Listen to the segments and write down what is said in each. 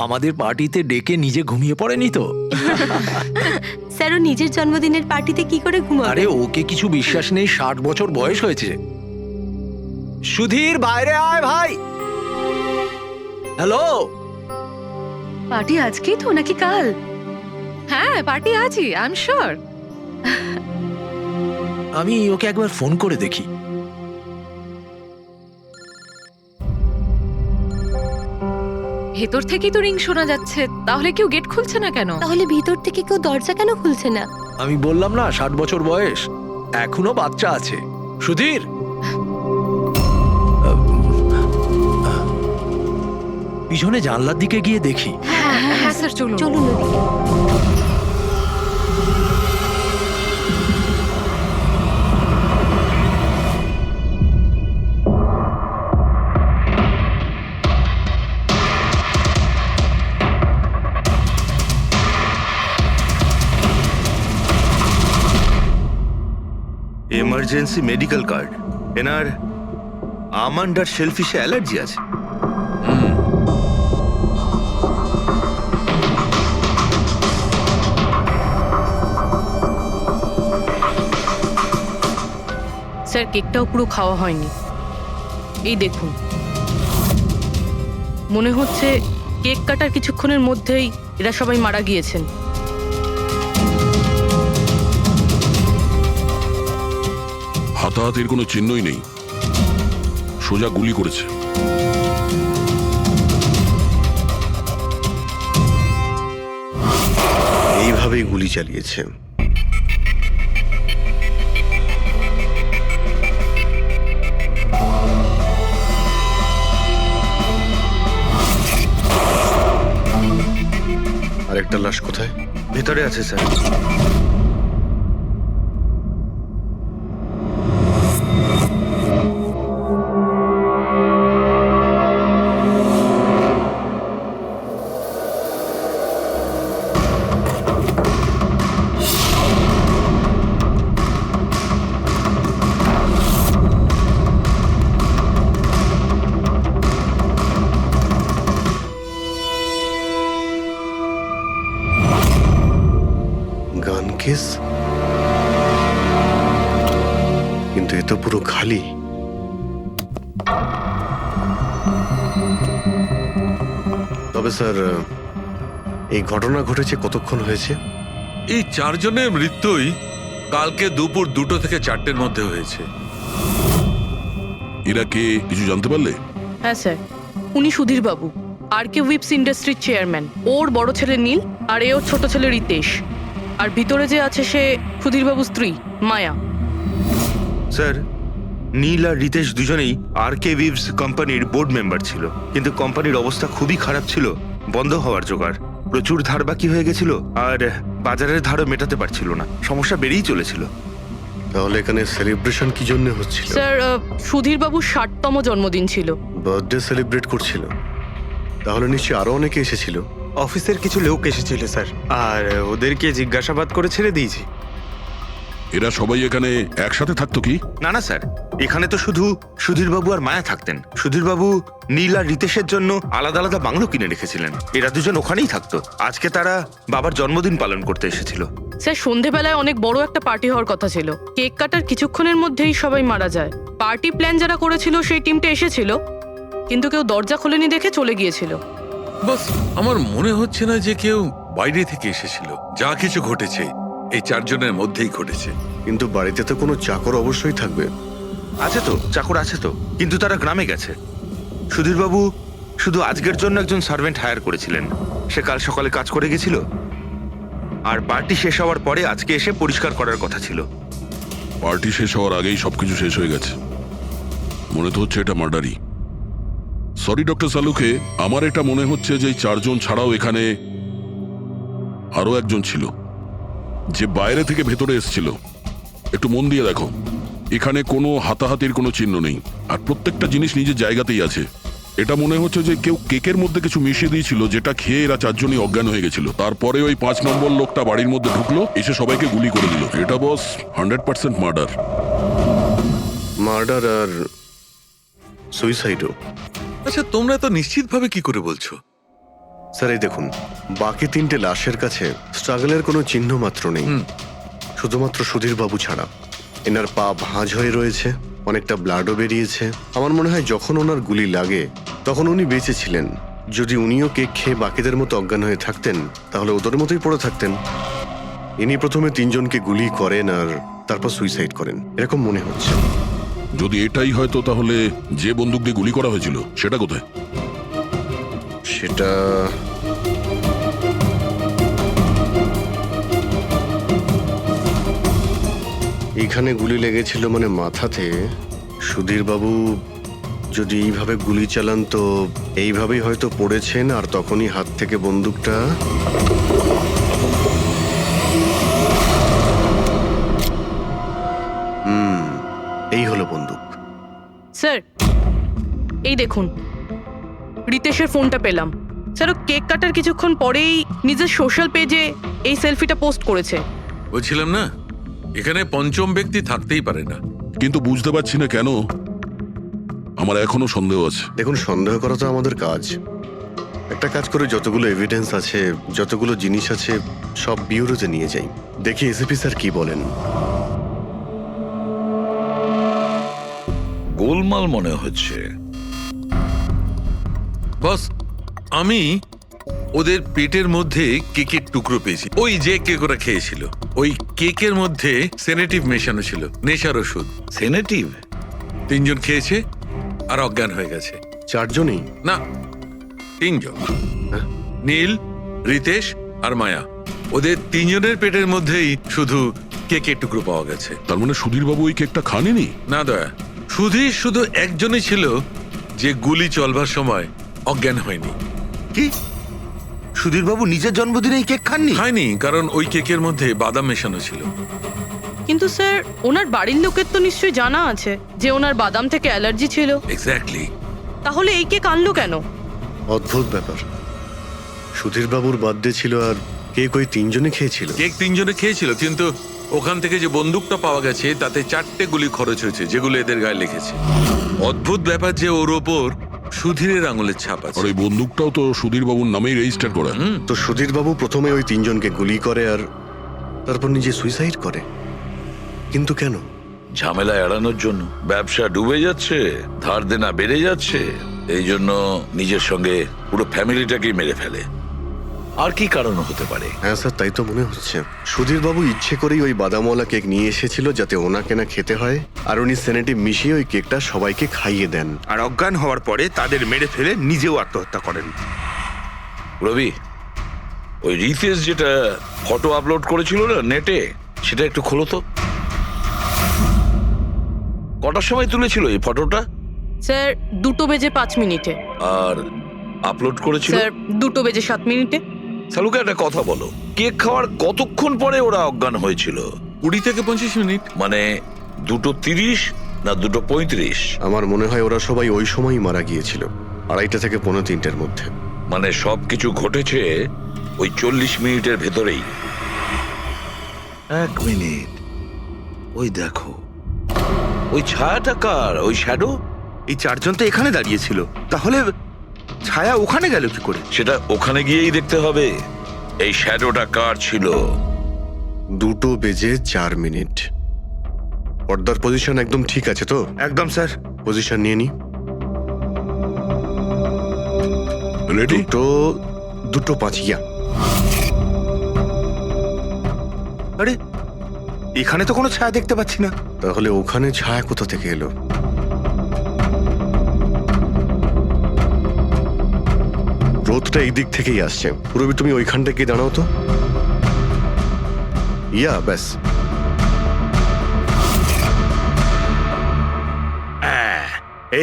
আমাদের পার্টিতে ডেকে নিজে ঘুমিয়ে পড়েনি তো? স্যার ও নিজের জন্মদিনের পার্টিতে কি করে ঘুমাবে? আরে ওকে কিছু বিশ্বাস নেই, 60 বছর বয়স হয়েছে। সুধীর বাইরে আয় ভাই। হ্যালো। পার্টি আজকেই তো নাকি কাল? হ্যাঁ পার্টি আজই, আই এম শিওর। আমি ওকে একবার ফোন করে দেখি। ভেতর থেকেই তো রিং শোনা যাচ্ছে, তাহলে কেউ গেট খুলছে না কেন? তাহলে ভিতর থেকে কেউ দরজা কেন খুলছে না? আমি বললাম না 60 বছর বয়স, এখনো বাচ্চা আছে। সুধীর, পিছনে জানলার দিকে গিয়ে দেখি। হ্যাঁ স্যার চলুন। চলুন ওদিকে। Emergency medical card. এনার আমন্ড আর শেলফিশে অ্যালার্জি আছে। স্যার কেকটাও পুরো খাওয়া হয়নি, এই দেখুন। মনে হচ্ছে কেক কাটার কিছুক্ষণের মধ্যেই এরা সবাই মারা গিয়েছেন। হাতাহাতির কোনো চিহ্নই নেই, সোজা গুলি করেছে। এইভাবেই গুলি চালিয়েছে। আরেকটা লাশ কোথায়? ভেতরে আছে স্যার। গান কেস, কিন্তু এ তো পুরো খালি। তবে স্যার, এই ঘটনা ঘটেছে কতক্ষণ হয়েছে? এই 4 জনের মৃত্যুই কালকে দুপুর 2টো থেকে 4টের মধ্যে হয়েছে। এরা কে কিছু জানতে পারলে? হ্যাঁ স্যার, উনি সুধীর বাবু, আর কে উইপস ইন্ডাস্ট্রির চেয়ারম্যান। ওর বড় ছেলে নীল, আর এ ওর ছোট ছেলে রিতেশ। আর ভিতরে যে আছে সে সুধীর বাবুর স্ত্রী মায়া। স্যার, নীল আর রিতেশ দুজনেই আর কে উইভস কোম্পানির বোর্ড মেম্বার ছিল, কিন্তু কোম্পানির অবস্থা খুবই খারাপ ছিল, বন্ধ হওয়ার জোগাড়। প্রচুর ধার বাকি হয়ে গেছিল, আর বাজারের ধারও মেটাতে পারছিল না, সমস্যা বেড়েই চলেছিল। তাহলে এখানে সেলিব্রেশন কি জন্য হচ্ছিল? স্যার, সুধীর বাবুর 60তম জন্মদিন ছিল। বার্থডে সেলিব্রেট করছিল? তাহলে নিশ্চয়ই আরো অনেকে এসেছিল। অফিসের কিছু লোক এসেছিল স্যার, আর ওদেরকে জিজ্ঞাসাবাদ করে ছেড়ে দিয়েছি। এরা সবাই এখানে একসাথে থাকতো কি? না না স্যার, এখানে তো শুধু সুধীরবাবু আর মায়া থাকতেন। সুধীরবাবু নীল আর রিতেশের জন্য আলাদা আলাদা বাংলো কিনে রেখেছিলেন, এরা দুজন ওখানেই থাকতো। আজকে তারা বাবার জন্মদিন পালন করতে এসেছিল। স্যার, সন্ধেবেলায় অনেক বড় একটা পার্টি হওয়ার কথা ছিল। কেক কাটার কিছুক্ষণের মধ্যেই সবাই মারা যায়। পার্টি প্ল্যান যারা করেছিল সেই টিমটা এসেছিল, কিন্তু কেউ দরজা খোলেনি দেখে চলে গিয়েছিল। বস, আমার মনে হচ্ছে না যে কেউ বাইরে থেকে এসেছিল। যা কিছু ঘটেছে এই 4 জনের মধ্যেই ঘটেছে। কিন্তু বাড়িতে তো কোনো চাকর অবশ্যই থাকবে। আছে তো, চাকর আছে তো, কিন্তু তারা গ্রামে গেছে। সুধীরবাবু শুধু আজকের জন্য একজন সার্ভেন্ট হায়ার করেছিলেন, সে কাল সকালে কাজ করে গেছিল, আর পার্টি শেষ হওয়ার পরে আজকে এসে পরিষ্কার করার কথা ছিল। পার্টি শেষ হওয়ার আগেই সবকিছু শেষ হয়ে গেছে। মনে তো হচ্ছে এটা মার্ডারই। সরি ডক্টর সালুকে, আমার এটা মনে হচ্ছে যে 4 জন ছাড়াও এখানে আরো একজন ছিল, যে বাইরে থেকে ভেতরে এসেছিল। একটু মন দিয়ে দেখো, এখানে কোনো হাতাহাতির কোনো চিহ্ন নেই, আর প্রত্যেকটা জিনিস নিজের জায়গাতেই আছে। এটা মনে হচ্ছে যে কেউ কেকের মধ্যে কিছু মিশিয়ে দিয়েছিল, যেটা খেয়ে এরা 4 জনই অজ্ঞান হয়ে গেছিল। তারপরে ওই 5 নম্বর লোকটা বাড়ির মধ্যে ঢুকলো, এসে সবাইকে গুলি করে দিল। এটা বস 100% মার্ডার। মার্ডার আর সুইসাইডও। আচ্ছা, তোমরা তো নিশ্চিতভাবে কি করে বলছো? স্যার এই দেখুন, বাকি 3টে লাশের কাছে স্ট্রাগলের কোনো চিহ্ন মাত্র নেই, শুধুমাত্র সুধীর বাবু ছাড়া। এনার পা ভাঁজ হয়ে রয়েছে, অনেকটা ব্লাডও বেরিয়েছে। আমার মনে হয় যখন ওনার গুলি লাগে তখন উনি বেঁচে ছিলেন। যদি উনিও কেক খেয়ে বাকিদের মতো অজ্ঞান হয়ে থাকতেন তাহলে ওদের মতোই পড়ে থাকতেন। ইনি প্রথমে 3 জনকে গুলি করেন আর তারপর সুইসাইড করেন, এরকম মনে হচ্ছে। যদি এটাই হয় তো তাহলে যে বন্দুক দিয়ে গুলি করা হয়েছিল সেটা কোথায়? সেটা এইখানে গুলি লেগেছিল, মানে মাথাতে। সুধীর বাবু যদি এইভাবে গুলি চালান তো এইভাবেই হয়তো পড়েছেন, আর তখনই হাত থেকে বন্দুকটা এই হলো বন্দুক। স্যার এই দেখুন, রিতেশের ফোনটা পেলাম। স্যার ও কেক কাটার কিছুক্ষণ পরেই নিজের সোশ্যাল পেজে এই সেলফিটা পোস্ট করেছে। বলছিলাম না, এখানে পঞ্চম ব্যক্তি থাকতেই পারে না। কিন্তু বুঝতে পারছি না কেন, আমার এখনো সন্দেহ আছে। দেখুন, সন্দেহ করা তো আমাদের কাজ। একটা কাজ করে যতগুলো এভিডেন্স আছে, যতগুলো জিনিস আছে, সব বিউরোতে নিয়ে যাই, দেখি এসিপি স্যার কি বলেন। গোলমাল মনে হচ্ছে। বস, আমি ওদের পেটের মধ্যে কেকের টুকরো পেয়েছি। ওই যে কেক ওরা খেয়েছিল, ওই কেকের মধ্যে সেনেটিভ মেশানো ছিল, নেশার ওষুধ। সেনেটিভ? 3 জন খেয়েছে আর অজ্ঞান হয়ে গেছে। 4 জনই? না, 3 জন। নীল, রিতেশ আর মায়া, ওদের 3 জনের পেটের মধ্যেই শুধু কেকের টুকরো পাওয়া গেছে। তার মানে সুধীর বাবু ওই কেকটা খাননি? না দয়া, সুধীর শুধু একজনই ছিল যে গুলি চলবার সময় অজ্ঞান হয়নি। কি সুধীর বাবু নিজের জন্মদিনে এই কেক খাননি? হয়নি, কারণ ওই কেকের মধ্যে বাদাম মেশানো ছিল। কিন্তু স্যার ওনার বাড়ির লোকের তো নিশ্চয়ই জানা আছে যে ওনার বাদাম থেকে অ্যালার্জি ছিল। এক্স্যাক্টলি। তাহলে এই কেক আনলো কেন? অদ্ভুত ব্যাপার। সুধীর বাবুর বার্থডে ছিল আর কেক ওই 3 জনই খেয়েছিল। কেক 3 জনে খেয়েছিল, কিন্তু ওখান থেকে যে বন্দুকটা পাওয়া গেছে তাতে 4টে গুলি খরচ হয়েছে, যেগুলো এদের গায়ে লেগেছে। অদ্ভুত ব্যাপার যে ওর ওপর সুধীরের আঙুলের ছাপ আর আছে। ওই বন্দুকটাও তো সুধীর বাবুর নামেই রেজিস্টার করা। তো সুধীর বাবু প্রথমে ওই 3 জনকে গুলি করে আর তারপর নিজে সুইসাইড করে, কিন্তু কেন? ঝামেলা এড়ানোর জন্য। ব্যবসা ডুবে যাচ্ছে, ধার দেনা বেড়ে যাচ্ছে, এই জন্য নিজের সঙ্গে পুরো ফ্যামিলিটাকেই মেরে ফেলে। আর কি কারণ হতে পারে? হ্যাঁ স্যার, তাই তো মনে হচ্ছে। সুধীর বাবু ইচ্ছে করেই ওই বাদামওয়ালা কেক নিয়ে এসেছিল যাতে ওনাকে না খেতে হয়, আর উনি সেনেটিভ মিশিয়ে ওই কেকটা সবাইকে খাইয়ে দেন। আর অজ্ঞান হওয়ার পরে তাদের মেরে ফেলে নিজেও আত্মহত্যা করেন। রবি, ওই রিতেশ যেটা ফটো আপলোড করেছিল না নেটে, সেটা একটু খোলো তো। কটার সময় তুলেছিল এই ফটোটা? স্যার 2:05 আর আপলোড করেছিল? স্যার 2:07। সালুকে একটা কথা বলো, কেক খাওয়ার কতক্ষণ পরে ওরা অজ্ঞান হয়েছিল? 20 থেকে 25 মিনিট। মানে 2:30 না 2:35? আমার মনে হয় ওরা সবাই ওই সময়ই মারা গিয়েছিল, 2:30 থেকে 3:45-এর মধ্যে। মানে সবকিছু ঘটেছে ওই 40 মিনিটের ভেতরেই। 1 মিনিট, ওই দেখো, ওই ছায়াটা কার? ওই শ্যাডো? এই 4 জন তো এখানে দাঁড়িয়েছিল, তাহলে ছায়া ওখানে গেল কি করে? সেটা ওখানে গিয়েই দেখতে হবে। এই শ্যাডোটা কার ছিল? 2:04। পর্দার পজিশন একদম ঠিক আছে তো? একদম স্যার। পজিশন নিয়ে নি। রেডি? 2:05 ইয়া। আরে এখানে তো কোনো ছায়া দেখতে পাচ্ছি না। তাহলে ওখানে ছায়া কোথা থেকে এলো? রোদটা এই দিক থেকেই আসছে। পুরবি, তুমি ওইখানটা গিয়ে দাঁড়াও তো। ইয়া, ব্যাস।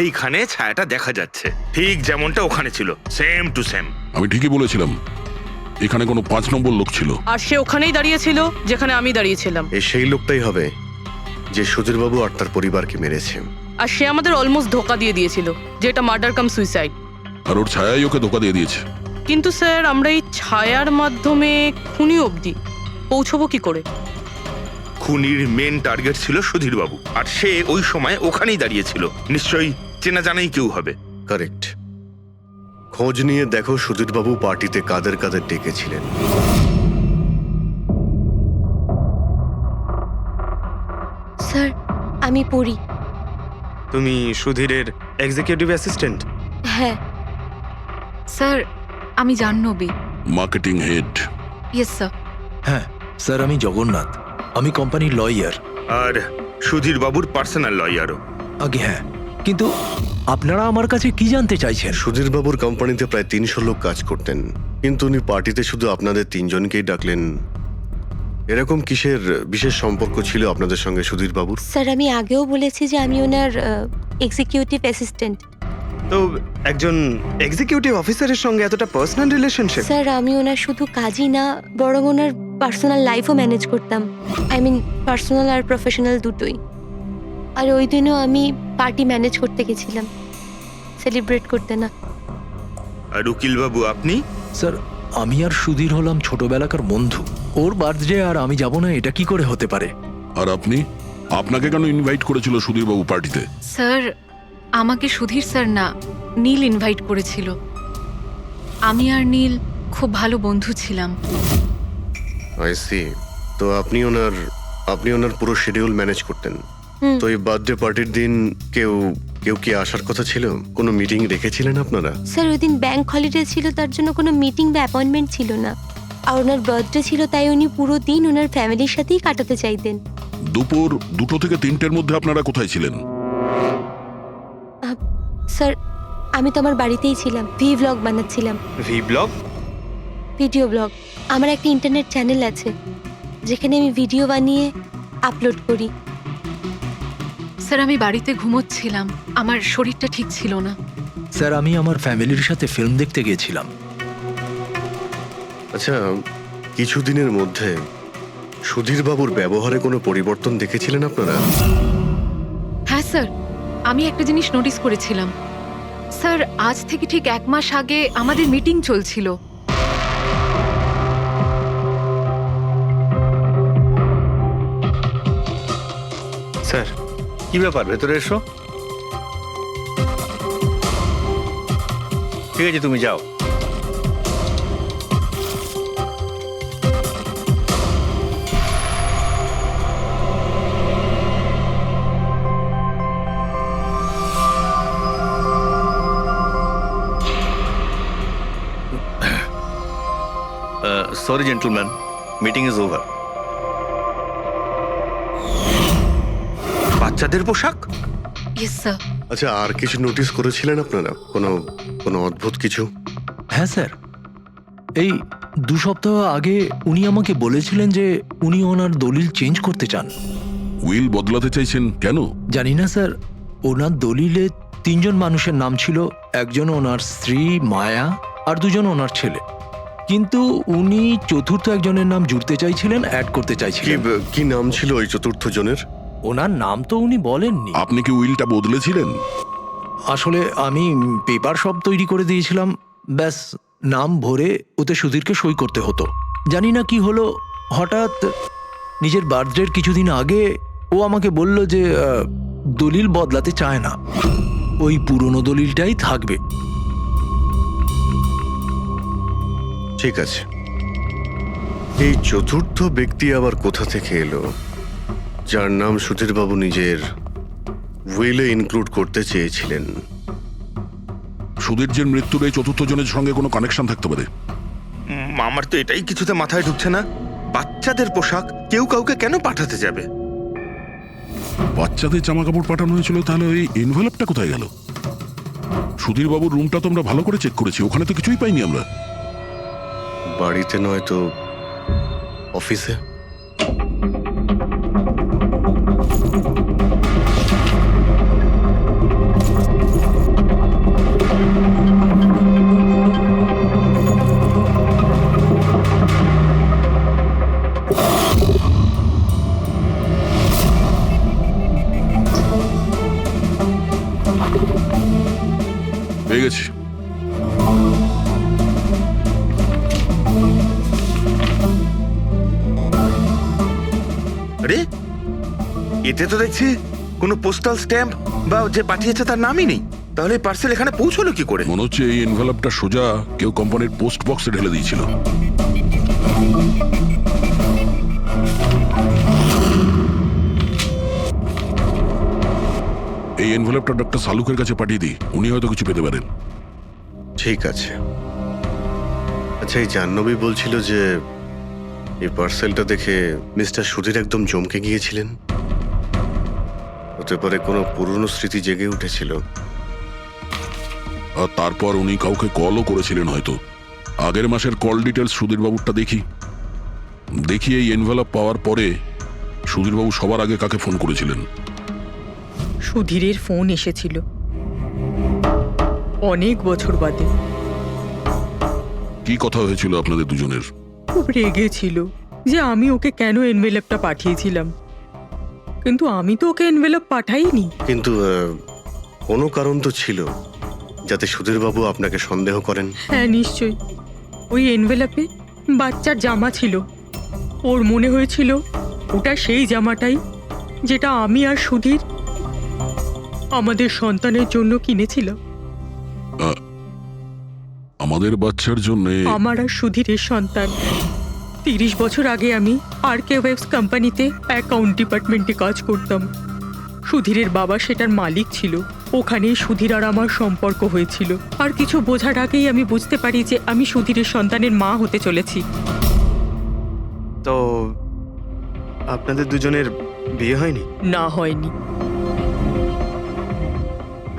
এইখানে ছায়াটা দেখা যাচ্ছে, ঠিক যেমনটা ওখানে ছিল, সেম টু সেম। আমি ঠিকই বলেছিলাম, এখানে কোনো 5 নম্বর লোক ছিল। আর সে ওখানেই দাঁড়িয়েছিল যেখানে আমি দাঁড়িয়েছিলাম। এই সেই লোকটাই হবে যে সুধীর বাবু আর তার পরিবারকে মেরেছে। আর সে আমাদের অলমোস্ট ধোকা দিয়ে দিয়েছিল যে এটা মার্ডার কাম সুইসাইড। আর ওর ছায়াই ওকে ধোকা দিয়ে দিয়েছে। কিন্তু স্যার আমরা এই ছায়ার মাধ্যমে খুনি অবধি পৌঁছবো কি করে? খুনির মেন টার্গেট ছিল সুধীর বাবু, আর সে ওই সময় ওখানেই দাঁড়িয়েছিল। নিশ্চয়ই চেনা জানাই কেউ হবে। কারেক্ট। খোঁজ নিয়ে দেখো সুধীরবাবু পার্টিতে কাদের কাদের ডেকেছিলেন। স্যার আমি পড়ি। তুমি সুধীরের এক্সিকিউটিভ অ্যাসিস্ট্যান্ট? হ্যাঁ। স্যার আমি Jahnavi. Marketing head. Yes sir. হ্যাঁ স্যার, আমি জগন্নাথ, আমি কোম্পানির লয়ার। আর সুধীর বাবুর পার্সোনাল লয়ারও। আগে হ্যাঁ, কিন্তু আপনারা আমার কাছে কি জানতে চাইছেন? সুধীরবাবুর কোম্পানিতে প্রায় 300 লোক কাজ করতেন, কিন্তু উনি পার্টিতে শুধু আপনাদের 3 জনকেই ডাকলেন। এরকম কিসের বিশেষ সম্পর্ক ছিল আপনাদের সঙ্গে সুধীরবাবুর? স্যার আমি আগেও বলেছি যে আমি ওনার এক্সিকিউটিভ অ্যাসিস্ট্যান্ট। তো একজন এক্সিকিউটিভ অফিসারের সঙ্গে এতটা পার্সোনাল রিলেশনশিপ? স্যার আমি ওনার শুধু কাজই না, বরং ওনার পার্সোনাল লাইফও ম্যানেজ করতাম। আই মিন পার্সোনাল আর প্রফেশনাল দুটোই। আর ওই দিনও আমি পার্টি ম্যানেজ করতে গেছিলাম, সেলিব্রেট করতে না। আর উকিল বাবু আপনি? স্যার আমি আর সুধীর হলাম ছোটবেলাকার বন্ধু। ওর বার্থডে আর আমি যাব না, এটা কি করে হতে পারে? আর আপনি, আপনাকে কেন ইনভাইট করেছিল সুধীরবাবু পার্টিতে? স্যার আমাকে সুধীর স্যার না, নীল ইনভাইট করেছিল। আমি আর নীল খুব ভালো বন্ধু ছিলাম। I see. তো আপনি ওনার পুরো শিডিউল ম্যানেজ করতেন। হুম। তো এই বার্থডে পার্টির দিন কেউ কি আসার কথা ছিল? কোনো মিটিং রেখেছিলেন আপনারা? স্যার ওই দিন ব্যাংক হলিডে ছিল, তার জন্য কোনো মিটিং বা অ্যাপয়েন্টমেন্ট ছিল না। আর ওনার বার্থডে ছিল, তাই উনি পুরো দিন ওনার ফ্যামিলির সাথেই কাটাতে চাইতেন। দুপুর 2টো থেকে 3টের মধ্যে আপনারা কোথায় ছিলেন? স্যার আমি তো আমার বাড়িতেই ছিলাম, ভ্লগ বানাচ্ছিলাম। V blog? Video blog. আমার একটা ইন্টারনেট চ্যানেল আছে যেখানে আমি ভিডিও বানিয়ে আপলোড করি। স্যার আমি বাড়িতে ঘুমোচ্ছিলাম, আমার শরীরটা ঠিক ছিল না। স্যার আমি আমার ফ্যামিলির সাথে ফিল্ম দেখতে গিয়েছিলাম। আচ্ছা, কিছুদিনের মধ্যে সুধীরবাবুর ব্যবহারে কোনো পরিবর্তন দেখেছিলেন আপনারা? হ্যাঁ স্যার, আমি একটা জিনিস নোটিস করেছিলাম। স্যার আজ থেকে ঠিক 1 মাস আগে আমাদের মিটিং চলছিল। স্যার কি ব্যাপার, ভেতরে এসো। ঠিক আছে তুমি যাও। Sorry, gentlemen. Meeting is over. বাচ্চাদের পোশাক? Yes sir. আচ্ছা, আর কিছু নোটিস করেছিলেন আপনারা? কোনো অদ্ভুত কিছু? হ্যাঁ স্যার, এই 2 সপ্তাহ আগে উনি আমাকে বলেছিলেন যে উনি ওনার দলিল চেঞ্জ করতে চান। উইল বদলাতে চাইছেন কেন? জানি না স্যার, ওনার দলিলে 3 জন মানুষের নাম ছিল, একজন ওনার স্ত্রী মায়া আর 2 জন ওনার ছেলে। কিন্তু উনি চতুর্থ একজনের নাম জুড়তে চাইছিলেন, অ্যাড করতে চাইছিলেন। কি নাম ছিল ওই চতুর্থ জনের? ওনার নাম তো উনি বলেননি। আপনি কি উইলটা বদলেছিলেন? আসলে আমি পেপার সব তৈরি করে দিয়েছিলাম, ব্যাস নাম ভরে ওতে সুধীরকে সই করতে হতো। জানি না কি হলো, হঠাৎ নিজের বার্থডের কিছুদিন আগে ও আমাকে বলল যে দলিল বদলাতে চায় না, ওই পুরনো দলিলটাই থাকবে। ঠিক আছে, এই চতুর্থ ব্যক্তি আবার কোথা থেকে এলো যার নাম সুধীরবাবু নিজের উইলে ইনক্লুড করতে চেয়েছিলেন? সুধীর মৃত্যুর এই চতুর্থ জনের সঙ্গে কোনো কানেকশন থাকতে পারে। আমার তো এটাই কিছুতে মাথায় ঢুকছে না। বাচ্চাদের পোশাক কেউ কাউকে কেন পাঠাতে যাবে? বাচ্চাদের জামা কাপড় পাঠানো হয়েছিল, তাহলে ওই এনভেলপটা কোথায় গেল? সুধীর বাবুর রুমটা তো আমরা ভালো করে চেক করেছি, ওখানে তো কিছুই পাইনি আমরা। বাড়িতে নয় তো অফিসে? পেয়ে গেছি। আরে, এতে তো দেখছি কোনো পোস্টাল স্ট্যাম্প বা যে পাঠিয়েছে তার নামই নেই। তাহলে পার্সেল এখানে পৌঁছলো কি করে? মনে হচ্ছে এই এনভেলপটা সোজা কেউ কোম্পানির পোস্ট বক্সে ঢেলে দিয়েছিল। এই এনভেলপটা ডক্টর সালুকের কাছে পাঠিয়ে দিই, উনি হয়তো কিছু পেতে পারেন। ঠিক আছে। আচ্ছা, এই জাহ্নবী বলছিল যে এই পার্সেলটা দেখে মিস্টার সুধীর একদম চমকে গিয়েছিলেন। হতে পারে কোনো পুরনো স্মৃতি জেগে উঠেছিল। আর তারপর উনি কাউকে কলও করেছিলেন হয়তো। আগের মাসের কল ডিটেলস সুধীরবাবুরটা দেখি এই এনভেলপ পাওয়ার পরে সুধীরবাবু সবার আগে কাকে ফোন করেছিলেন? সুধীরের ফোন এসেছিল অনেক বছর বাদে। কি কথা হয়েছিল আপনাদের দুজনের? খুব রেগেছিল যে আমি ওকে কেন এনভেলপটা পাঠিয়েছিলাম, কিন্তু আমি তো ওকে এনভেলপ পাঠাইনি। কিন্তু কোনো কারণ তো ছিল যাতে সুধীরবাবু আপনাকে সন্দেহ করেন। হ্যাঁ, নিশ্চয়ই। ওই এনভেলপে বাচ্চার জামা ছিল। ওর মনে হয়েছিল ওটা সেই জামাটাই যেটা আমি আর সুধীর আমাদের সন্তানের জন্য কিনেছিলাম। আমাদের বাচ্চার জন্য? আমার আর সুধীরের সন্তান। 30 বছর আগে আমি আরকে ওয়েবস কোম্পানিতে অ্যাকাউন্ট ডিপার্টমেন্টে কাজ করতাম। সুধীরের বাবা সেটার মালিক ছিল। ওখানেই সুধীর আর আমার সম্পর্ক হয়েছিল। আর কিছু বোঝার আগেই আমি বুঝতে পারি যে আমি সুধীরের সন্তানের মা হতে চলেছি। তো আপনাদের দুজনের বিয়ে হয়নি? না, হয়নি।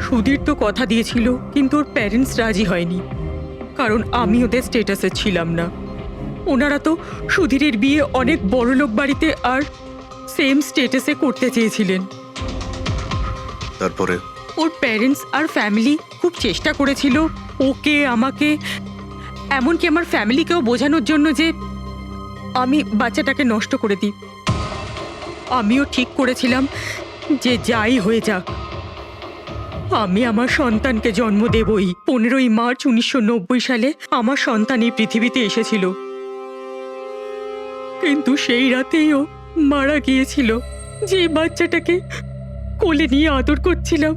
সুধীর তো কথা দিয়েছিল, কিন্তু ওর প্যারেন্টস রাজি হয়নি, কারণ আমি ওদের স্টেটাসে ছিলাম না। ওনারা তো সুধীরের বিয়ে অনেক বড়লোক বাড়িতে আর সেম স্টেটাসে করতে চেয়েছিলেন। তারপরে ওর প্যারেন্টস আর ফ্যামিলি খুব চেষ্টা করেছিল ওকে, আমাকে, এমনকি আমার ফ্যামিলিকেও বোঝানোর জন্য যে আমি বাচ্চাটাকে নষ্ট করে দিই। আমিও ঠিক করেছিলাম যে যাই হয়ে যাক আমি আমার সন্তানকে জন্ম দেবই। 15ই মার্চ 1990 সালে আমার সন্তান এই পৃথিবীতে এসেছিল, কিন্তু সেই রাতেই ও মারা গিয়েছিল। যে বাচ্চাটাকে কোলে নিয়ে আদর করছিলাম,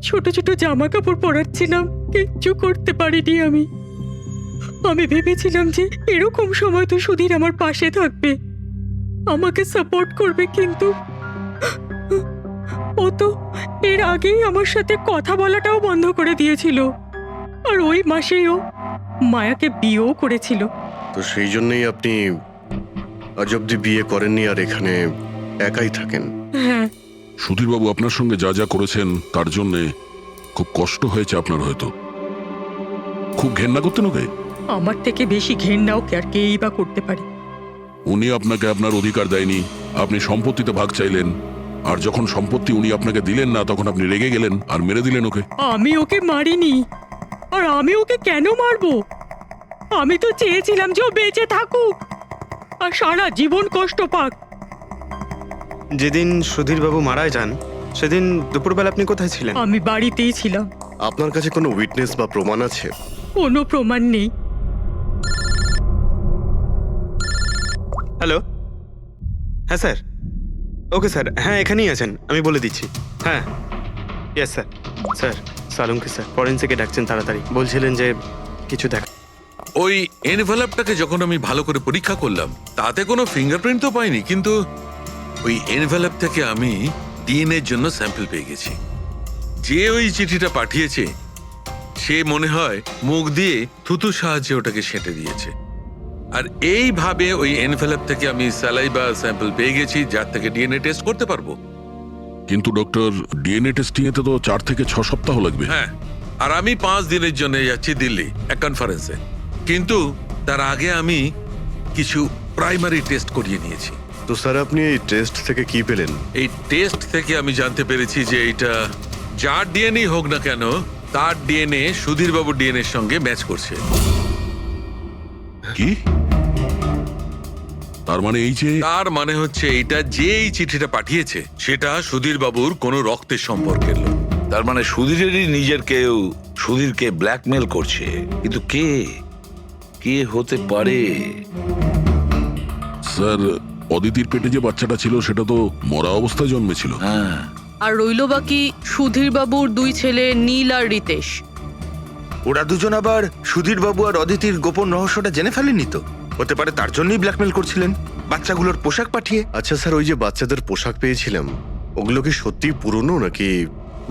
ছোট ছোট জামা কাপড় পরাচ্ছিলাম, কিচ্ছু করতে পারিনি আমি। আমি ভেবেছিলাম যে এরকম সময় তো সুধীর আমার পাশে থাকবে, আমাকে সাপোর্ট করবে, কিন্তু ও তো এর আগেই আমার সাথে কথা বলাটাও বন্ধ করে দিয়েছিল। আর ওই মাসেই ও মায়াকে বিয়েও করেছিল। তো সেই জন্যই আপনি আজ অব্দি বিয়ে করেননি আর এখানে একাই থাকেন? হ্যাঁ। সুধীরবাবু আপনার সঙ্গে যা যা করেছেন তার জন্যে খুব কষ্ট হয়েছে আপনার হয়তো। খুব ঘেন্না করতেন ওকে? আমার থেকে বেশি ঘেন্না ওকে আর কেই বা করতে পারে। উনি আপনাকে আপনার অধিকার দেয়নি, আপনি সম্পত্তিতে ভাগ চাইলেন, আর যখন সম্পত্তি উনি আপনাকে দিলেন না তখন আপনি রেগে গেলেন আর মেরে দিলেন ওকে। আমি ওকে মারিনি, আর আমি ওকে কেন মারবো? আমি তো চেয়েছিলাম যে ও বেঁচে থাকুক আর সারা জীবন কষ্ট পাক। যেদিন সুধীরবাবু মারা যান সেদিন দুপুরবেলা আপনি কোথায় ছিলেন? আমি বাড়িতেই ছিলাম। আপনার কাছে কোনো উইটনেস বা প্রমাণ আছে? কোনো প্রমাণ নেই। হ্যালো, হ্যাঁ স্যার। ওকে স্যার, হ্যাঁ এখানেই আছেন, আমি বলে দিচ্ছি। হ্যাঁ, ইয়েস স্যার। স্যার সালুমকে স্যার ফরেন্সিকে ডাকছেন তাড়াতাড়ি, বলছিলেন যে কিছু দেখা। ওই এনভেলপটাকে যখন আমি ভালো করে পরীক্ষা করলাম তাতে কোনো ফিঙ্গারপ্রিন্ট তো পাইনি, কিন্তু ওই এনভেলপ থেকে আমি ডিএনএর জন্য স্যাম্পল পেয়ে গেছি। যে ওই চিঠিটা পাঠিয়েছে সে মনে হয় মুখ দিয়ে থুতুর সাহায্যে ওটাকে সেঁটে দিয়েছে। আর এইভাবে ওই এনভেলপ থেকে আমি স্যালাইভা স্যাম্পল পেয়ে গেছি, যার থেকে ডিএনএ টেস্ট করতে পারবো। কিন্তু ডক্টর, ডিএনএ টেস্টিং এতে তো 4 থেকে 6 সপ্তাহ লাগবে। হ্যাঁ, আর আমি 5 দিনের জন্য যাচ্ছি দিল্লি এক কনফারেন্সে, কিন্তু তার আগে আমি কিছু প্রাইমারি টেস্ট করিয়ে নিয়েছি। তো স্যার আপনি এই টেস্ট থেকে কি পেলেন? এই টেস্ট থেকে আমি জানতে পেরেছি যে এটা যার ডিএনএ হোক না কেন তার ডিএনএ সুধীরবাবুর ডিএনএ এর সঙ্গে ম্যাচ করছে। কি? তার মানে এই যে, তার মানে হচ্ছে এইটা যে এই চিঠিটা পাঠিয়েছে সেটা সুধীরবাবুর কোনো রক্তের সম্পর্কের লোক। তার মানে সুধীরেরই নিজের কেউ সুধীরকে ব্ল্যাকমেল করছে, কিন্তু কে কে হতে পারে? স্যার অদিতির পেটে যে বাচ্চাটা ছিল সেটা তো মরা অবস্থায় জন্মেছিল। হ্যাঁ, আর রইল বাকি সুধীর বাবুর 2 ছেলে নীল আর রিতেশ। ওরা দুজন আবার সুধীর বাবু আর অদিতির গোপন রহস্যটা জেনে ফেলেনি তো? হতে পারে তার জন্যই ব্ল্যাকমেল করছিলেন, বাচ্চাগুলোর পোশাক পাঠিয়ে। আচ্ছা স্যার, ওই যে বাচ্চাদের পোশাক পেয়েছিলাম, ওগুলো কি সত্যি পুরনো নাকি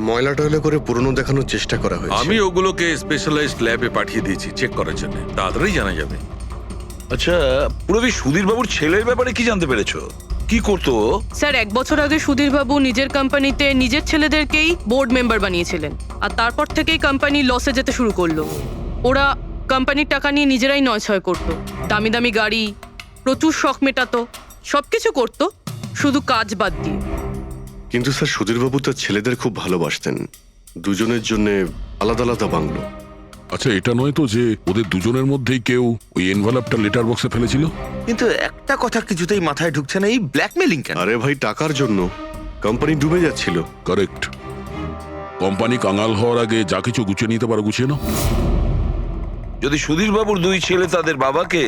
ময়লা টয়লা করে পুরনো দেখানোর চেষ্টা করা হয়েছে? আমি ওগুলোকে স্পেশালাইজড ল্যাবে পাঠিয়ে দিয়েছি চেক করার জন্য, তাড়াতাড়ি জানা যাবে। আচ্ছা পুরবি সুধীর বাবুর ছেলের ব্যাপারে কি জানতে পেরেছো? কি করতো ও? স্যার 1 বছর আগে সুধীর বাবু নিজের কোম্পানিতে নিজের ছেলেদেরকেই বোর্ড মেম্বার বানিয়েছিলেন, আর তারপর থেকেই কোম্পানি লসে যেতে শুরু করলো। ওরা কোম্পানির টাকা নিয়ে নিজেরাই নয়ছয় করতো, দামি দামি গাড়ি, প্রচুর শখ মেটাতো, সবকিছু করতো শুধু কাজ বাদ দিয়ে। কিন্তু স্যার সুধীরবাবু তার ছেলেদের খুব ভালোবাসতেন, দুজনের জন্য আলাদা আলাদা বাংলো। আচ্ছা এটা নয় তো যে ওদের দুজনের মধ্যেই কেউ ওই এনভেলপটা লেটার বক্সে ফেলেছিল? কিন্তু একটা কথা কিছুতেই মাথায় ঢুকছে না, এই ব্ল্যাকমেলিং কেন? আরে ভাই, টাকার জন্য। কোম্পানি ডুবে যাচ্ছিল। কারেক্ট। কোম্পানি কাঙাল হওয়ার আগে যা কিছু গুছিয়ে নিতে পারো গুছিয়ে নাও। যদি সুধীর বাবুর 2 ছেলে তাদের বাবাকে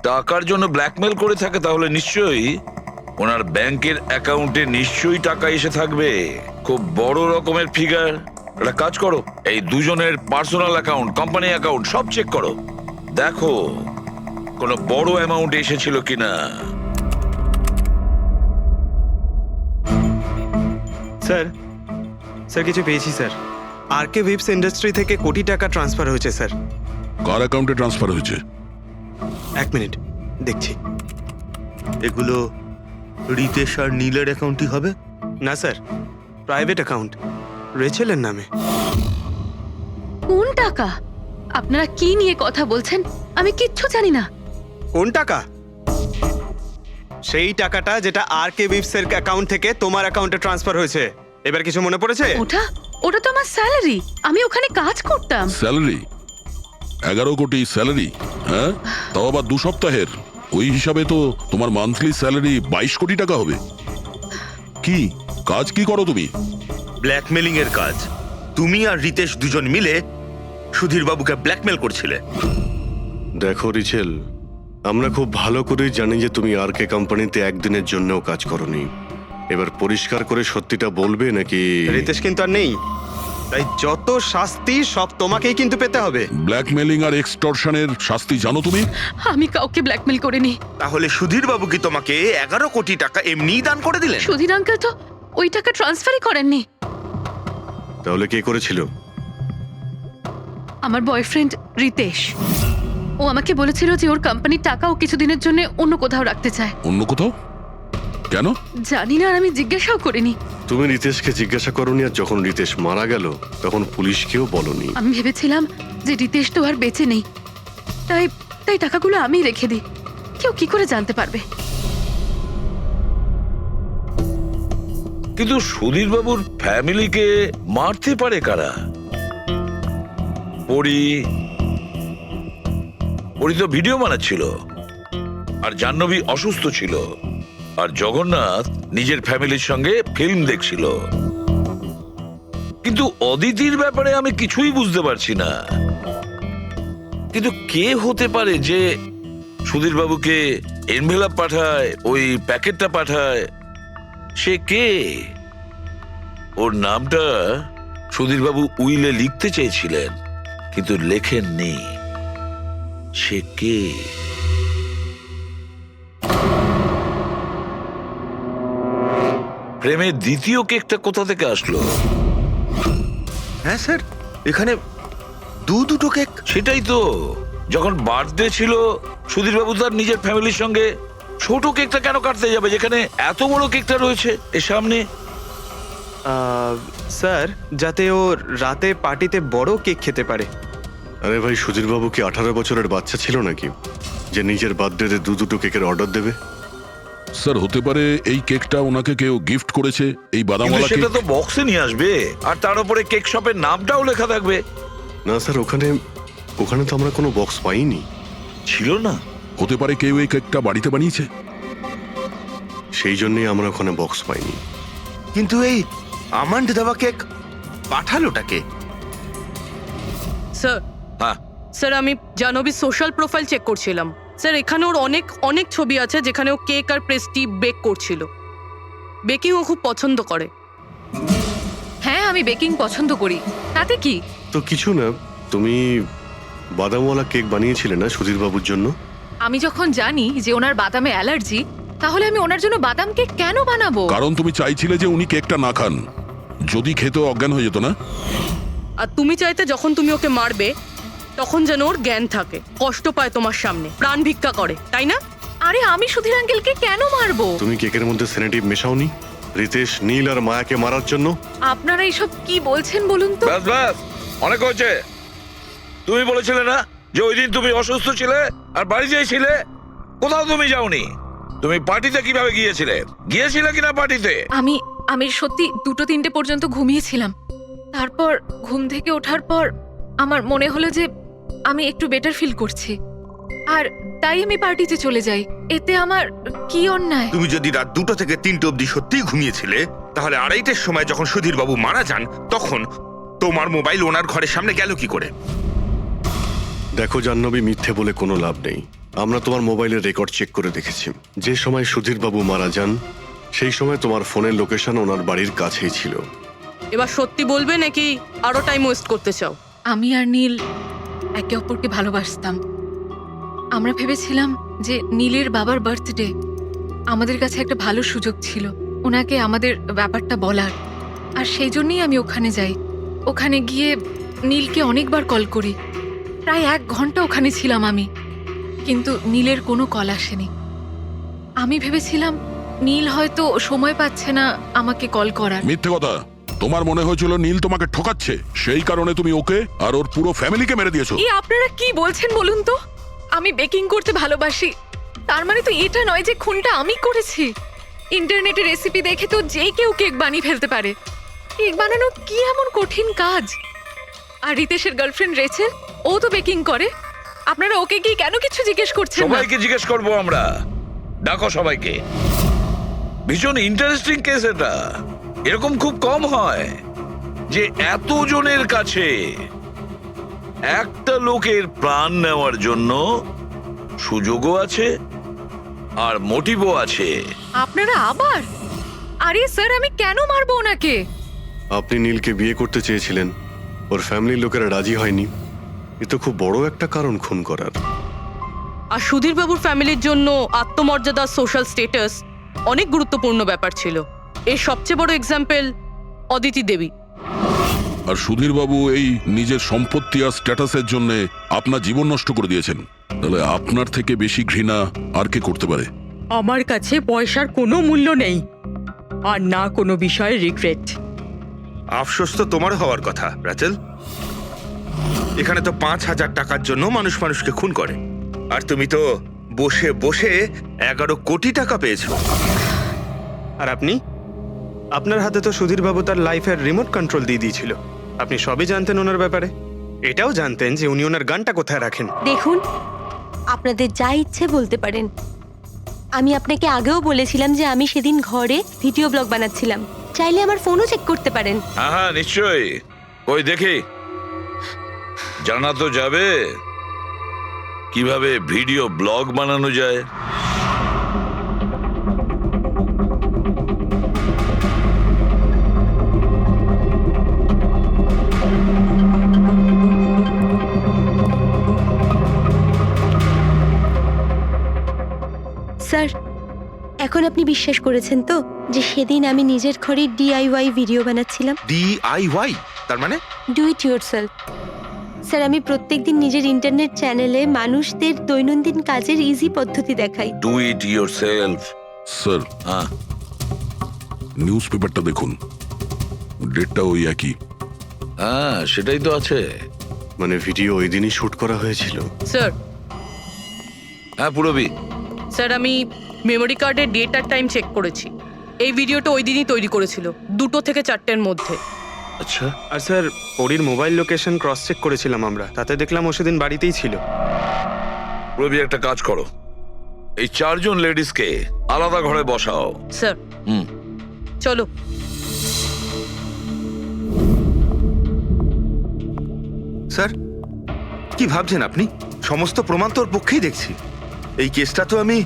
টাকার জন্য ব্ল্যাকমেল করে থাকে তাহলে নিশ্চয়ই ওনার ব্যাংকের অ্যাকাউন্টে নিশ্চয়ই টাকা এসে থাকবে, খুব বড় রকমের ফিগার। একটা কাজ করো, এই দুজনের পার্সোনাল অ্যাকাউন্ট, কোম্পানি অ্যাকাউন্ট সব চেক করো, দেখো কোনো বড় অ্যামাউন্ট এসেছিল কিনা। স্যার স্যার কিছু পেয়েছি স্যার। আরকে উইপস ইন্ডাস্ট্রি থেকে কোটি টাকা ট্রান্সফার হয়েছে স্যার। কার অ্যাকাউন্টে ট্রান্সফার হয়েছে? 1 মিনিট দেখছি। এগুলো রিতেশ আর নীলের অ্যাকাউন্টই হবে? না স্যার, প্রাইভেট অ্যাকাউন্ট, রেচেলের নামে। কোন টাকা? আপনারা কি নিয়ে কথা বলছেন? আমি কিচ্ছু জানি না। কোন টাকা? সেই টাকাটা যেটা আরকে উইপস এর অ্যাকাউন্ট থেকে তোমার অ্যাকাউন্টে ট্রান্সফার হয়েছে। এবার কিছু মনে পড়েছে? ওটা তো আমার স্যালারি, আমি ওখানে কাজ করতাম। স্যালারি? 11 কোটি স্যালারি? হ্যাঁ, তাও আবার 2 সপ্তাহের। ওই হিসাবে তো তোমার মান্থলি স্যালারি 22 কোটি টাকা হবে। কি কাজ কি করো তুমি? ব্ল্যাকমেলিং এর কাজ। তুমি আর রিতেশ দুজন মিলে সুধীর বাবুকে ব্ল্যাকমেল করছিলে। দেখো রিচেল, আমরা খুব ভালো করেই জানি যে তুমি আরকে কোম্পানিতে একদিনের জন্যও কাজ করনি। এবার পরিষ্কার করে সত্যিটা বলবে নাকি? রিতেশ কিন্তু আর নেই, তাই যত শাস্তি সব তোমাকেই কিন্তু পেতে হবে। ব্ল্যাকমেলিং আর এক্সটর্শনের শাস্তি জানো তুমি? আমি কাউকে ব্ল্যাকমেল করিনি। তাহলে সুধীর বাবু কি তোমাকে 11 কোটি টাকা এমনিই দান করে দিলেন? সুধীর আঙ্কেল তো ওই টাকা ট্রান্সফারই করেননি। তাহলে কে করেছিল? আমার বয়ফ্রেন্ড রিতেশ। ও আমাকে বলেছিল যে ওর কোম্পানির টাকা ও কিছুদিনের জন্য অন্য কোথাও রাখতে চায়। অন্য কোথাও? কেন? জানি না, আর আমি জিজ্ঞাসাও করিনি। তুমি রিতেশকে জিজ্ঞাসা করনি, আর যখন রিতেশ মারা গেল তখন পুলিশকেও বলনি। আমি ভেবেছিলাম যে রিতেশ তো আর বেঁচে নেই, তাই তাই টাকাগুলো আমিই রেখে দিই। কেউ কি করে জানতে পারবে? কিন্তু সুধীর বাবুর ফ্যামিলিকে মারতে পারে কারা? পরি তো ভিডিও বানাচ্ছিল, আর জাহ্নবী অসুস্থ ছিল, আর জগন্নাথ নিজের ফ্যামিলির সঙ্গে ফিল্ম দেখছিল। কিন্তু অদিতির ব্যাপারে আমি কিছুই বুঝতে পারছি না। কিন্তু কে হতে পারে যে সুধীর বাবুকে এনভেলপ পাঠায়, ওই প্যাকেটটা পাঠায়? সে কে? ওর নামটা সুধীর বাবু উইলে লিখতে চেয়েছিলেন কিন্তু লেখেননি। সে কে? প্রেমের দ্বিতীয় কেকটা কোথা থেকে আসলো? হ্যাঁ স্যার, এখানে দুটো কেক। সেটাই তো, যখন বার্থডে ছিল সুধীর বাবু তার নিজের ফ্যামিলির সঙ্গে, ছোট কেকটা কেন কাটতে যাবে যেখানে এত বড় কেকটা রয়েছে এর সামনে? স্যার, যাতে ও রাতে পার্টিতে বড় কেক খেতে পারে। আরে ভাই, সুধীরবাবু কি 18 বছরের বাচ্চা ছিল নাকি যে নিজের বার্থডেতে দুটো কেকের অর্ডার দেবে? স্যার হতে পারে এই কেকটা ওনাকে কেউ গিফট করেছে, এই কিন্তু বাদামওয়ালা কেক। সেটা তো বক্সে নিয়ে আসবে, আর তার উপরে কেক শপের নামটাও লেখা থাকবে। না স্যার, ওখানে তো আমরা কোনো বক্স পাইনি। ছিল না? হতে পারে কেউ এই কেকটা বাড়িতে বানিয়েছে, সেই জন্যই আমরা ওখানে বক্স পাইনি। কিন্তু এই আমান্ড দেওয়া কেক পাঠালোটাকে? স্যার, হ্যাঁ স্যার আমি জাহ্নবীর সোশ্যাল প্রোফাইল চেক করছিলাম। স্যার এখানে ওর অনেক ছবি আছে যেখানে ও কেক আর পেস্ট্রি বেক করছিল। বেকিং ও খুব পছন্দ করে। আমি বেকিং পছন্দ করি, তাতে কি? তো কিছু না, তুমি বাদামওয়ালা কেক বানিয়েছিলে না সুধীর বাবুর জন্য? আমি যখন জানি যে ওনার বাদামে অ্যালার্জি, তাহলে আমি ওনার জন্য বাদাম কেক কেন বানাবো? কারণ তুমি চাইছিলে যে উনি কেকটা না খান, যদি খেতে অজ্ঞান হয়ে যেত না। আর তুমি চাইতে যখন তুমি ওকে মারবে তখন যেন ওর জ্ঞান থাকে, কষ্ট পায় তোমার সামনে, প্রাণ ভিক্ষা করে, তাই না? আরে আমি সুধীর আঙ্কেলকে কেন মারবো? তুমি কেকের মধ্যে সেনেটিভ মেশাওনি রিতেশ, নীল আর মায়াকে মারার জন্য? আপনারা এইসব কি বলছেন বলুন তো? ব্যাস ব্যাস, অনেক হয়েছে। তুমি বলেছিলে না যে ওই দিন তুমি অসুস্থ ছিলে আর বাড়িতেই ছিলে? কোথাও তুমি যাওনি। তুমি পার্টিতে কিভাবে গিয়েছিলে কিনা পার্টিতে? আমি সত্যি 2-3 পর্যন্ত ঘুমিয়েছিলাম। তারপর ঘুম থেকে ওঠার পর আমার মনে হলো যে আমি একটু বেটার ফিল করছি, আর তাই আমি পার্টিতে চলে যাই। এতে আমার কি অন্যায়? তুমি যদি রাত 2টো থেকে 3টে অবধি সত্যিই ঘুমিয়েছিলে, তাহলে 2:30টার সময় যখন সুধীর বাবু মারা যান, তখন তোমার মোবাইল ওনার ঘরের সামনে গেল কি করে? দেখো জাহ্নবী, মিথ্যে বলে কোনো লাভ নেই। আমরা তোমার মোবাইলের রেকর্ড চেক করে দেখেছি। যে সময় সুধীর বাবু মারা যান সেই সময় তোমার ফোনের লোকেশন ওনার বাড়ির কাছেই ছিল। এবার সত্যি বলবে নাকি আরো টাইম ওয়েস্ট করতে চাও? আমি আর নীল একে অপরকে ভালোবাসতাম। আমরা ভেবেছিলাম যে নীলের বাবার বার্থডে, আমাদের কাছে একটা ভালো সুযোগ ছিল ওনাকে আমাদের ব্যাপারটা বলার, আর সেই জন্যই আমি ওখানে যাই। ওখানে গিয়ে নীলকে অনেকবার কল করি, প্রায় 1 ঘন্টা ওখানে ছিলাম আমি, কিন্তু নীলের কোনো কল আসেনি। আমি ভেবেছিলাম নীল হয়তো সময় পাচ্ছে না আমাকে কল করার। মিথ্যে কথা। তোমার মনে হয়েছিল নীল তোমাকে ঠকাচ্ছে, সেই কারণে তুমি ওকে আর ওর পুরো ফ্যামিলিকে মেরে দিয়েছো। এই আপনারা কি বলছেন বলুন তো? আমি বেকিং করতে ভালোবাসি, তার মানে তো এটা নয় যে খুনটা আমি করেছি। ইন্টারনেটে রেসিপি দেখে তো যে কেউ কেক বানিয়ে ফেলতে পারে। কেক বানানো কি এমন কঠিন কাজ? আর রিতেশের গার্লফ্রেন্ড রেচেল, ও তো বেকিং করে। আপনারা ওকে কি কেন কিছু জিজ্ঞেস করছেন না? সবাইকে জিজ্ঞেস করবো আমরা। ডাকো সবাইকে। ভীষণ ইন্টারেস্টিং কেস এটা। এরকম খুব কম হয় যে এতজনের কাছে একটা লোকের প্রাণ নেওয়ার জন্য সুযোগও আছে আর মোটিভও আছে। আপনারা আবার? আরে স্যার, আমি কেন মারবো ওনাকে? আপনি নীলকে বিয়ে করতে চেয়েছিলেন, ওর ফ্যামিলির লোকেরা রাজি হয়নি। এ তো খুব বড় একটা কারণ খুন করার। আর সুধীর বাবুর ফ্যামিলির জন্য আত্মমর্যাদা, সোশ্যাল স্ট্যাটাস অনেক গুরুত্বপূর্ণ ব্যাপার ছিল। এর সবচেয়ে বড় এক্সাম্পল অদিতি দেবী। আর সুধীর বাবু এই নিজের সম্পত্তি আর স্ট্যাটাসের জন্য আপনার জীবন নষ্ট করে দিয়েছেন। তাহলে আপনার থেকে বেশি ঘৃণা আর কে করতে পারে? আমার কাছে পয়সার কোনো মূল্য নেই, আর না কোনো বিষয়ে রিগ্রেট। আফসোস তো তোমার হওয়ার কথা রাচেল। এখানে তো 5,000 টাকার জন্য মানুষ মানুষকে খুন করে, আর তুমি তো বসে বসে 11 কোটি টাকা পেয়েছো। আর আপনি? আপনার হাতে তো সুধীর বাবু তার লাইফের রিমোট কন্ট্রোল দিয়ে দিয়েছিল। আপনি সবই জানতেন ওনার ব্যাপারে। এটাও জানতেন যে উনি ওনার গানটা কোথায় রাখেন। দেখুন, আপনাদের যা ইচ্ছে বলতে পারেন। আমি আপনাকে আগেও বলেছিলাম যে আমি সেদিন ঘরে ভিডিও ব্লগ বানাচ্ছিলাম, চাইলে আমার ফোনও চেক করতে পারেন। হ্যাঁ হ্যাঁ, নিশ্চয়ই। ওই দেখি, জানা তো যাবে কিভাবে ভিডিও ব্লগ বানানো যায়। স্যার, এখন আপনি বিশ্বাস করেছেন তো যে সেদিন আমি নিজের ঘরে DIY ভিডিও বানাচ্ছিলাম? DIY তার মানে? Do it yourself. স্যার, আমি প্রত্যেকদিন নিজের ইন্টারনেট চ্যানেলে মানুষদের দৈনন্দিন কাজের ইজি পদ্ধতি দেখাই। Do it yourself. স্যার, হ্যাঁ, নিউজ পেপারটা দেখুন, ডেটটা ওই একই। হ্যাঁ সেটাই তো আছে। মানে ভিডিও ওই দিনই শুট করা হয়েছিল? স্যার, হ্যাঁ পুরবি। স্যার আমি মেমোরি কার্ডের ডেট আর টাইম চেক করেছি। এই ভিডিওটা ওই দিনই তৈরি করেছিল, 2টো থেকে 4টের মধ্যে। আচ্ছা, আর স্যার, ওরির মোবাইল লোকেশন ক্রস চেক করেছিলাম আমরা, তাতে দেখলাম ও সেদিন বাড়িতেই ছিল। পুরবি একটা কাজ করো, এই 4 জন লেডিসকে আলাদা ঘরে বসাও। স্যার, হুম, চলো। স্যার, কি ভাবছেন আপনি? সমস্ত প্রমাণ তোর পক্ষেই দেখছি। এই কেসটা তো আমি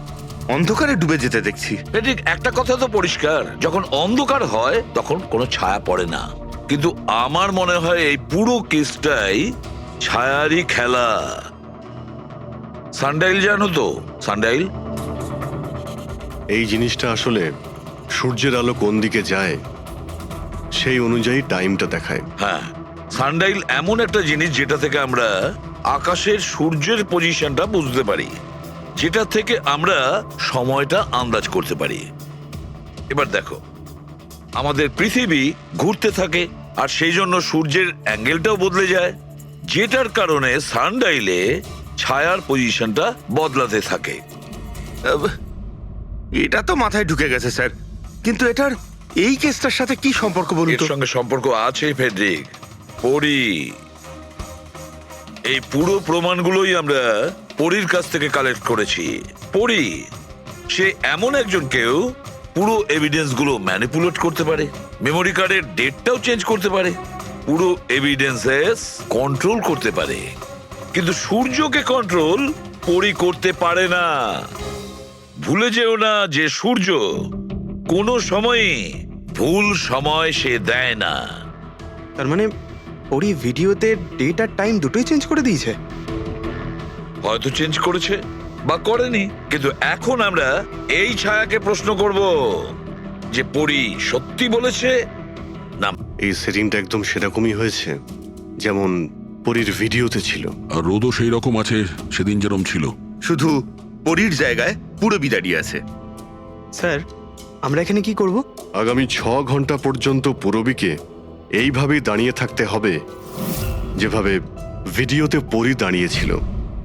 অন্ধকারে ডুবে যেতে দেখছি। ঠিক একটা কথা তো পরিষ্কার, যখন অন্ধকার হয় তখন কোনো ছায়া পড়ে না, কিন্তু আমার মনে হয় এই পুরো কেসটাই ছায়ারই খেলা। সানডাইল জানো তো? সানডাইল এই জিনিসটা আসলে সূর্যের আলো কোন দিকে যায় সেই অনুযায়ী টাইমটা দেখায়। হ্যাঁ, সানডাইল এমন একটা জিনিস যেটা থেকে আমরা আকাশের সূর্যের পজিশনটা বুঝতে পারি, যেটা থেকে আমরা সময়টা আন্দাজ করতে পারি। এবার দেখো, আমাদের পৃথিবী ঘুরতে থাকে আর সেই জন্য সূর্যের অ্যাঙ্গেলটাও বদলে যায়, যেটার কারণে সানডাইলে ছায়ার পজিশনটা বদলাতে থাকে। এটা তো মাথায় ঢুকে গেছে স্যার, কিন্তু এটার এই কেসটার সাথে কি সম্পর্ক বলুন এর তো? সঙ্গে সম্পর্ক আছে ফেডরিক। পরি, এই পুরো প্রমাণগুলোই আমরা পরীর কাছ থেকে কালেক্ট করেছি। পরি সে এমন একজন কেউ পুরো এভিডেন্স গুলো ম্যানিপুলেট করতে পারে, মেমোরি কার্ডের ডেটটাও চেঞ্জ করতে পারে, পুরো এভিডেন্সেস কন্ট্রোল করতে পারে। কিন্তু সূর্যকে কন্ট্রোল পরি করতে পারে না। ভুলে যেও না যে সূর্য কোনো সময়ই ভুল সময় সে দেয় না। তার মানে ওরই ভিডিওতে ডেট আর টাইম দুটোই চেঞ্জ করে দিয়েছে। হয়তো চেঞ্জ করেছে বা করেনি, কিন্তু এখন আমরা এই ছায়াকে প্রশ্ন করব যে পরি সত্যি বলেছে না। এই সেটিংটা একদম সেরকমই হয়েছে যেমন পরীর ভিডিওতে ছিল। আর রোদও সেই রকম আছে সেদিন যেরকম ছিল। শুধু পরীর জায়গায় পুরবি দাঁড়িয়ে আছে। স্যার, আমরা এখানে কি করব? আগামী 6 ঘন্টা পর্যন্ত পুরবীকে এইভাবেই দাঁড়িয়ে থাকতে হবে যেভাবে ভিডিওতে পরী দাঁড়িয়েছিল।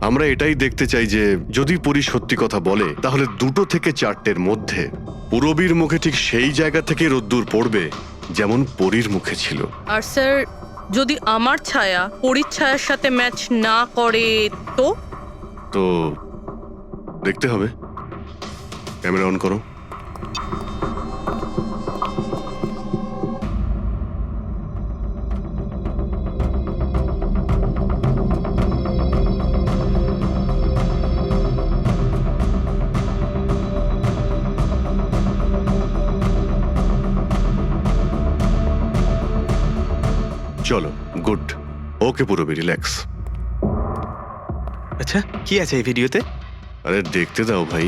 আমরা এটাই দেখতে চাই যে যদি পরী সত্যি কথা বলে তাহলে 2 থেকে 4টের মধ্যে পুরবীর মুখে ঠিক সেই জায়গা থেকে রোদ্দুর পড়বে যেমন পরীর মুখে ছিল। আর স্যার, যদি আমার ছায়া পরীর ছায়ার সাথে ম্যাচ না করে তো? তো দেখতে হবে। ক্যামেরা অন করো। চলো, গুড। ওকে পুরবী, রিল্যাক্স। আচ্ছা, কি আছে এই ভিডিওতে? আরে দেখতে দাও ভাই।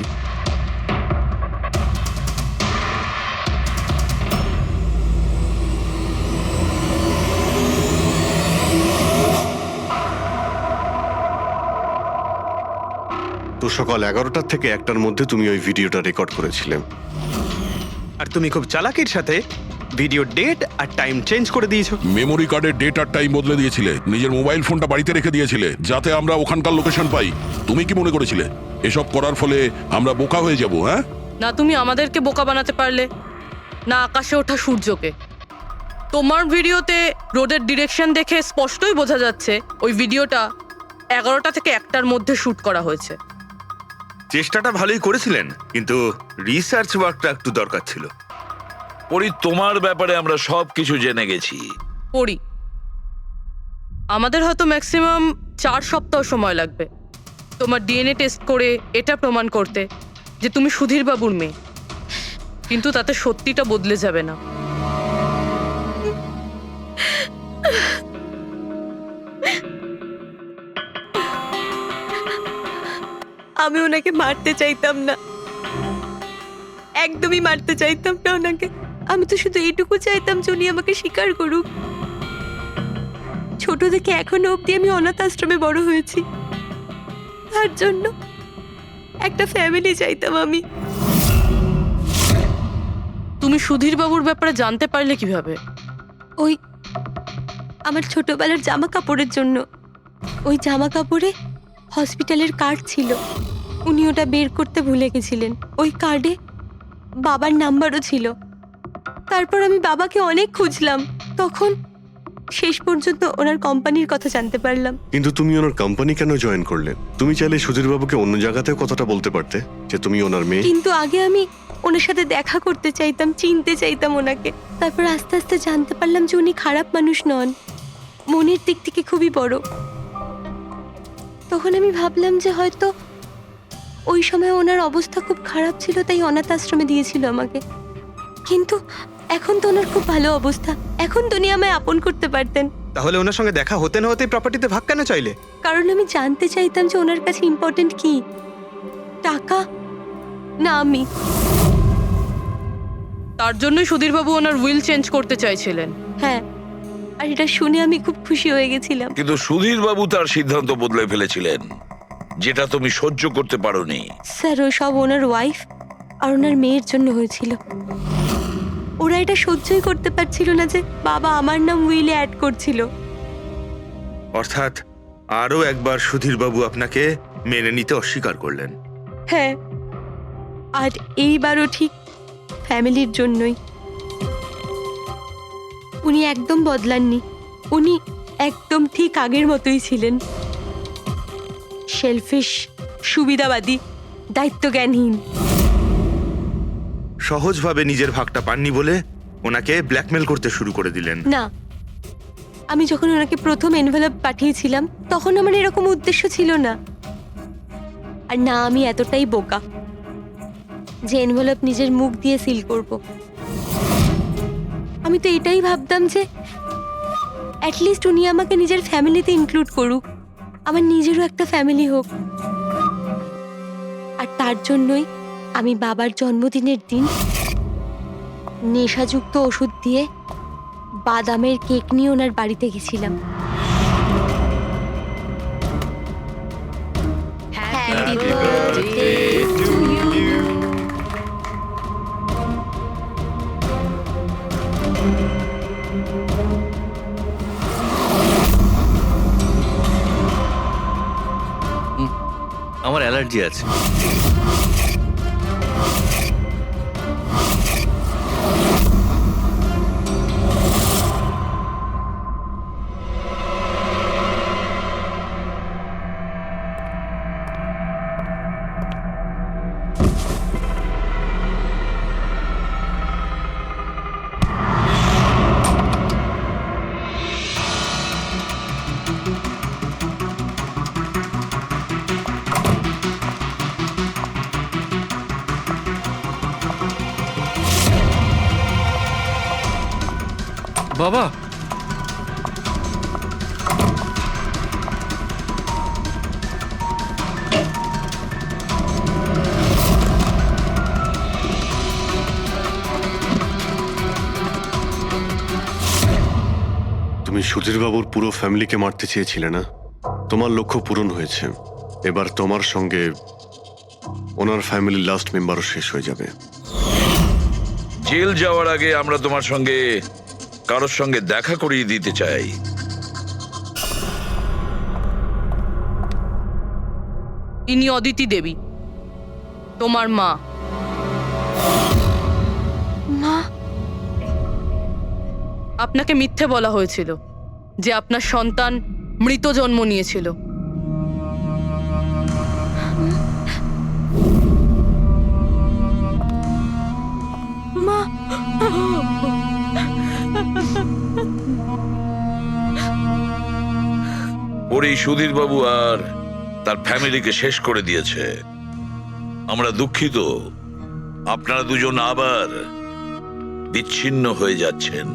তো সকাল 11টা থেকে 1টার মধ্যে তুমি ওই ভিডিওটা রেকর্ড করেছিলে। আর তুমি খুব চালাকির সাথে ভিডিও ডেট আর টাইম চেঞ্জ করে দিয়েছো। মেমোরি কার্ডের ডেট আর টাইম বদলে দিয়েছিলে, নিজের মোবাইল ফোনটা বাড়িতে রেখে দিয়েছিলে যাতে আমরা ওখানকার লোকেশন পাই। তুমি কি মনে করেছিলে এসব করার ফলে আমরা বোকা হয়ে যাব? হ্যাঁ, না তুমি আমাদেরকে বোকা বানাতে পারলে, না আকাশে ওঠা সূর্যকে। তোমার ভিডিওতে রোডের ডিরেকশন দেখে স্পষ্টই বোঝা যাচ্ছে ওই ভিডিওটা 11টা থেকে 1টার মধ্যে শুট করা হয়েছে। চেষ্টাটা ভালোই করেছিলেন, কিন্তু রিসার্চ ওয়ার্কটা একটু দরকার ছিল। পরি, তোমার ব্যাপারে আমরা সবকিছু জেনে গেছি। পড়ি, আমাদের হয়তো ম্যাক্সিমাম 4 সপ্তাহ সময় লাগবে তোমার ডিএনএ টেস্ট করে এটা প্রমাণ করতে যে তুমি সুধীর বাবুর মেয়ে, কিন্তু তাতে সত্যিটা বদলে যাবে না। আমি ওনাকে মারতে চাইতাম না, একদমই মারতে চাইতাম না ওনাকে। আমি তো শুধু এইটুকু চাইতাম যে উনি আমাকে স্বীকার করুক। ছোট থেকে এখনো অবধি আমি অনাথ আশ্রমে বড় হয়েছি, তার জন্য একটা ফ্যামিলি চাইতাম আমি। তুমি সুধীর বাবুর ব্যাপারে জানতে পারলে কিভাবে? ওই আমার ছোটবেলার জামা কাপড়ের জন্য। ওই জামা কাপড়ে হসপিটালের কার্ড ছিল, উনি ওটা বের করতে ভুলে গেছিলেন। ওই কার্ডে বাবার নাম্বারও ছিল। তারপর আমি বাবাকে অনেক খুঁজলাম, তখন শেষ পর্যন্ত ওনার কোম্পানির কথা জানতে পারলাম। কিন্তু তুমি ওনার কোম্পানি কেন জয়েন করলে? তুমি চাইলে সুধীরবাবুকে অন্য জায়গাতেও কথাটা বলতে পারতে যে তুমি ওনার মেয়ে। কিন্তু আগে আমি ওনার সাথে দেখা করতে চাইতাম, চিনতে চাইতাম ওনাকে। তারপর আস্তে আস্তে জানতে পারলাম যে উনি খারাপ মানুষ নন, মনের দিক থেকে খুবই বড়। তখন আমি ভাবলাম যে হয়তো ওই সময় ওনার অবস্থা খুব খারাপ ছিল, তাই অনাথ আশ্রমে দিয়েছিল আমাকে। কিন্তু এখন তো ওনার খুব ভালো অবস্থা, এখন তো উনি আমায় আপন করতে পারতেন। তাহলে ওনার সঙ্গে দেখা হতে না হতেই প্রপার্টিতে ভাগ কেন চাইলে? কারণ আমি জানতে চাইতাম যে ওনার কাছে ইম্পর্টেন্ট কি, টাকা না আমি। তার জন্যই সুধীরবাবু ওনার উইল চেঞ্জ করতে চাইছিলেন। হ্যাঁ, আর এটা শুনে আমি খুব খুশি হয়ে গেছিলাম। কিন্তু সুধীর বাবু তার সিদ্ধান্ত বদলে ফেলেছিলেন, যেটা তুমি সহ্য করতে পারোনি। স্যার, ওই সব ওনার ওয়াইফ আর ওনার মেয়ের জন্য হয়েছিল। ওরা এটা সহ্যই করতে পারছিল না যে বাবা আমার নাম উইলে অ্যাড করছিল। অর্থাৎ আরও একবার সুধীর বাবু আপনাকে মেনে নিতে অস্বীকার করলেন। হ্যাঁ, আর এইবারও ঠিক ফ্যামিলির জন্যই। উনি একদম বদলাননি, উনি একদম ঠিক আগের মতোই ছিলেন। সেলফিশ, সুবিধাবাদী, দায়িত্বজ্ঞানহীন। সহজভাবে নিজের ভাগটা পাননি বলে ওনাকে ব্ল্যাকমেল করতে শুরু করে দিলেন। না, আমি যখন ওনাকে প্রথম এনভেলপ পাঠিয়েছিলাম তখন আমার এরকম উদ্দেশ্য ছিল না। আর না আমি এতটাই বোকা যে এনভেলপ নিজের মুখ দিয়ে সিল করব। আমি তো এটাই ভাবতাম যে অ্যাটলিস্ট উনি আমাকে নিজের ফ্যামিলিতে ইনক্লুড করুক, আমার নিজেরও একটা ফ্যামিলি হোক। আর তার জন্যই আমি বাবার জন্মদিনের দিন নেশাযুক্ত ওষুধ দিয়ে বাদামের কেক নিয়ে ওনার বাড়িতে গেছিলাম। Happy birthday to you. আমার অ্যালার্জি আছে। বাবা, তুমি সুধীরবাবুর পুরো ফ্যামিলিকে মারতে চেয়েছিলে না? তোমার লক্ষ্য পূরণ হয়েছে। এবার তোমার সঙ্গে ওনার ফ্যামিলির লাস্ট মেম্বারও শেষ হয়ে যাবে। জেল যাওয়ার আগে আমরা তোমার সঙ্গে কারোর সঙ্গে দেখা করিয়ে দিতে চাই। ইনি অদিতি দেবী, তোমার মা। মা, আপনাকে মিথ্যে বলা হয়েছিল যে আপনার সন্তান মৃত জন্ম নিয়েছিল। মা, ওর এই সুধীর বাবু আর তার ফ্যামিলিকে শেষ করে দিয়েছে। আমরা দুঃখিত, আপনারা দুজন আবার বিচ্ছিন্ন হয়ে যাচ্ছেন।